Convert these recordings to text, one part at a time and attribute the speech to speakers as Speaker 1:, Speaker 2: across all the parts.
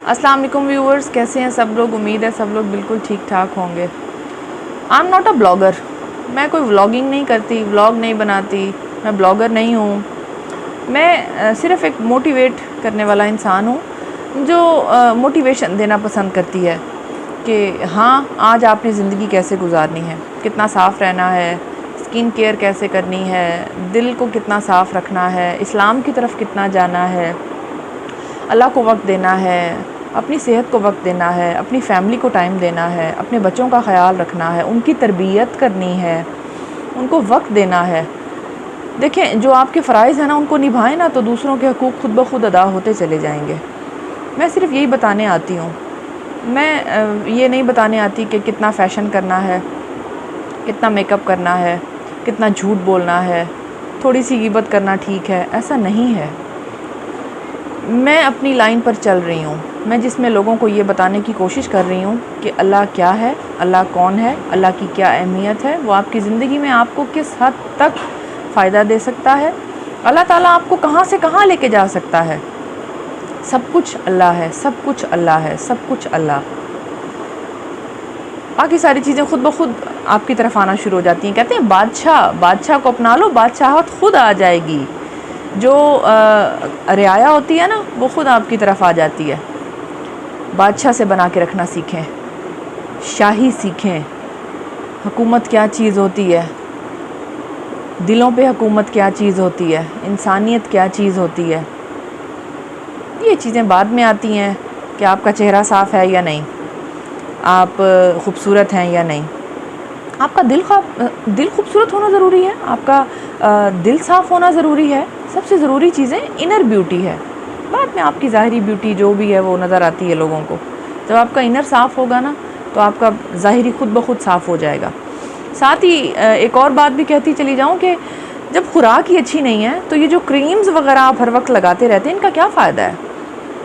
Speaker 1: अस्सलाम वालेकुम व्यूअर्स, कैसे हैं सब लोग। उम्मीद है सब लोग बिल्कुल ठीक ठाक होंगे। I am not a blogger, मैं कोई व्लॉगिंग नहीं करती, व्लॉग नहीं बनाती, मैं ब्लॉगर नहीं हूँ। मैं सिर्फ़ एक मोटिवेट करने वाला इंसान हूँ जो मोटिवेशन देना पसंद करती है कि हाँ, आज आपने ज़िंदगी कैसे गुजारनी है, कितना साफ़ रहना है, स्किन केयर कैसे करनी है, दिल को कितना साफ़ रखना है, इस्लाम की तरफ कितना जाना है, अल्लाह को वक्त देना है, अपनी सेहत को वक्त देना है, अपनी फैमिली को टाइम देना है, अपने बच्चों का ख्याल रखना है, उनकी तरबियत करनी है, उनको वक्त देना है। देखें, जो आपके फ़राइज़ हैं ना, उनको निभाएं ना तो दूसरों के हकूक़ खुद ब खुद अदा होते चले जाएंगे। मैं सिर्फ़ यही बताने आती हूँ। मैं ये नहीं बताने आती कि कितना फ़ैशन करना है, कितना मेकअप करना है, कितना झूठ बोलना है, थोड़ी सी ग़ीबत करना ठीक है। ऐसा नहीं है। मैं अपनी लाइन पर चल रही हूँ, मैं जिसमें लोगों को ये बताने की कोशिश कर रही हूँ कि अल्लाह क्या है, अल्लाह कौन है, अल्लाह की क्या अहमियत है, वो आपकी ज़िंदगी में आपको किस हद तक फ़ायदा दे सकता है, अल्लाह ताला आपको कहाँ से कहाँ लेके जा सकता है। सब कुछ अल्लाह है, सब कुछ अल्लाह है, सब कुछ अल्लाह। बाकी सारी चीज़ें खुद ब खुद आपकी तरफ आना शुरू हो जाती हैं। कहते हैं बादशाह को अपना लो, बादशाहत खुद आ जाएगी। जो रियाया होती है ना, वो ख़ुद आपकी तरफ आ जाती है। बादशाह से बना के रखना सीखें, शाही सीखें, हुकूमत क्या चीज़ होती है, दिलों पे हुकूमत क्या चीज़ होती है, इंसानियत क्या चीज़ होती है। ये चीज़ें बाद में आती हैं कि आपका चेहरा साफ़ है या नहीं, आप ख़ूबसूरत हैं या नहीं। आपका दिल खूबसूरत होना ज़रूरी है, आपका दिल साफ़ होना ज़रूरी है। सबसे ज़रूरी चीज़ें इनर ब्यूटी है। बाद में आपकी ज़ाहिरी ब्यूटी जो भी है वो नज़र आती है लोगों को। जब आपका इनर साफ़ होगा ना तो आपका ज़ाहिरी खुद ब खुद साफ़ हो जाएगा। साथ ही एक और बात भी कहती चली जाऊँ कि जब खुराक ही अच्छी नहीं है तो ये जो क्रीम्स वगैरह आप हर वक्त लगाते रहते हैं, इनका क्या फ़ायदा है।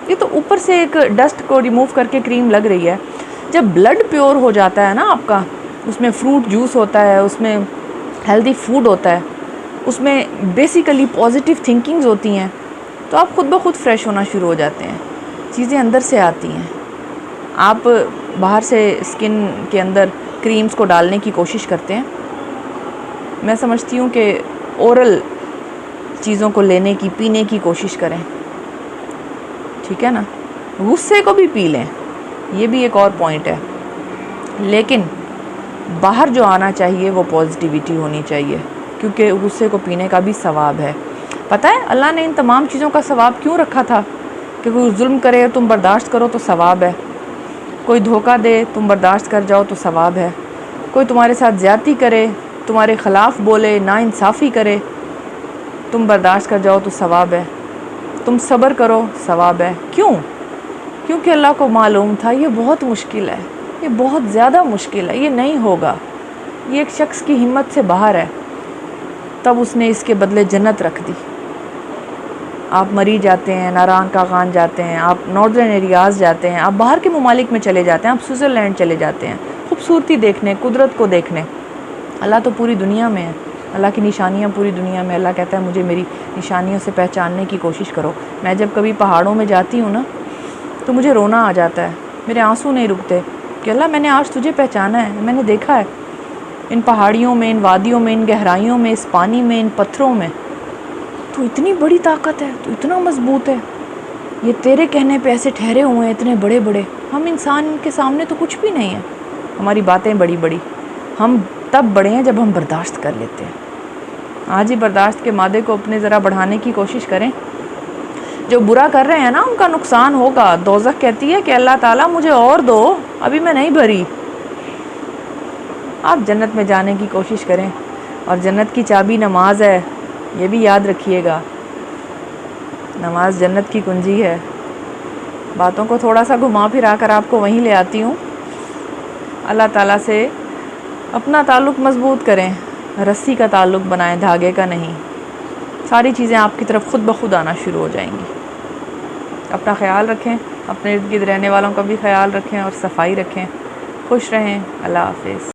Speaker 1: ये तो ऊपर से एक डस्ट को रिमूव करके क्रीम लग रही है। जब ब्लड प्योर हो जाता है ना आपका, उसमें फ्रूट जूस होता है, उसमें हेल्दी फूड होता है, उसमें बेसिकली पॉजिटिव थिंकिंग्स होती हैं, तो आप खुद ब खुद फ्रेश होना शुरू हो जाते हैं। चीज़ें अंदर से आती हैं। आप बाहर से स्किन के अंदर क्रीम्स को डालने की कोशिश करते हैं। मैं समझती हूँ कि ओरल चीज़ों को लेने की, पीने की कोशिश करें, ठीक है ना। गुस्से को भी पी लें, ये भी एक और पॉइंट है। लेकिन बाहर जो आना चाहिए वो पॉजिटिविटी होनी चाहिए, क्योंकि गुस्से को पीने का भी सवाब है। पता है अल्लाह ने इन तमाम चीज़ों का सवाब क्यों रखा था कि कोई जुल्म करे और तुम बर्दाश्त करो तो सवाब है, कोई धोखा दे तुम बर्दाश्त कर जाओ तो सवाब है, कोई तुम्हारे साथ ज़्यादती करे, तुम्हारे ख़िलाफ़ बोले, नाइंसाफ़ी करे, तुम बर्दाश्त कर जाओ तो सवाब है, तुम सब्र करो सवाब है। क्यों? क्योंकि अल्लाह को मालूम था ये बहुत मुश्किल है, ये बहुत ज़्यादा मुश्किल है, ये नहीं होगा, ये एक शख्स की हिम्मत से बाहर है। तब उसने इसके बदले जन्नत रख दी। आप मरी जाते हैं, नारायण का खान जाते हैं, आप नॉर्दर्न एरियाज़ जाते हैं, आप बाहर के ममालिक में चले जाते हैं, आप स्विट्ज़रलैंड चले जाते हैं खूबसूरती देखने, कुदरत को देखने। अल्लाह तो पूरी दुनिया में है, अल्लाह की निशानियाँ पूरी दुनिया में। अल्लाह कहता है मुझे मेरी निशानियों से पहचानने की कोशिश करो। मैं जब कभी पहाड़ों में जाती हूँ ना तो मुझे रोना आ जाता है, मेरे आंसू नहीं रुकते कि अल्लाह मैंने आज तुझे पहचाना है, मैंने देखा है इन पहाड़ियों में, इन वादियों में, इन गहराइयों में, इस पानी में, इन पत्थरों में। तो इतनी बड़ी ताकत है, तो इतना मजबूत है, ये तेरे कहने पे ऐसे ठहरे हुए हैं इतने बड़े बड़े। हम इंसान के सामने तो कुछ भी नहीं है, हमारी बातें बड़ी बड़ी। हम तब बड़े हैं जब हम बर्दाश्त कर लेते हैं। आज ही बर्दाश्त के मादे को अपने ज़रा बढ़ाने की कोशिश करें। जो बुरा कर रहे हैं ना उनका नुकसान होगा। दोज़ख कहती है कि अल्लाह ताला मुझे और दो, अभी मैं नहीं भरी। आप जन्नत में जाने की कोशिश करें, और जन्नत की चाबी नमाज है, ये भी याद रखिएगा। नमाज जन्नत की कुंजी है। बातों को थोड़ा सा घुमा फिरा कर आपको वहीं ले आती हूँ। अल्लाह ताला से अपना ताल्लुक़ मज़बूत करें, रस्सी का ताल्लुक़ बनाएं, धागे का नहीं। सारी चीज़ें आपकी तरफ खुद ब खुद आना शुरू हो जाएंगी। अपना ख्याल रखें, अपने इर्द गिर्द रहने वालों का भी ख्याल रखें और सफाई रखें। खुश रहें। अल्लाह हाफ़िज़।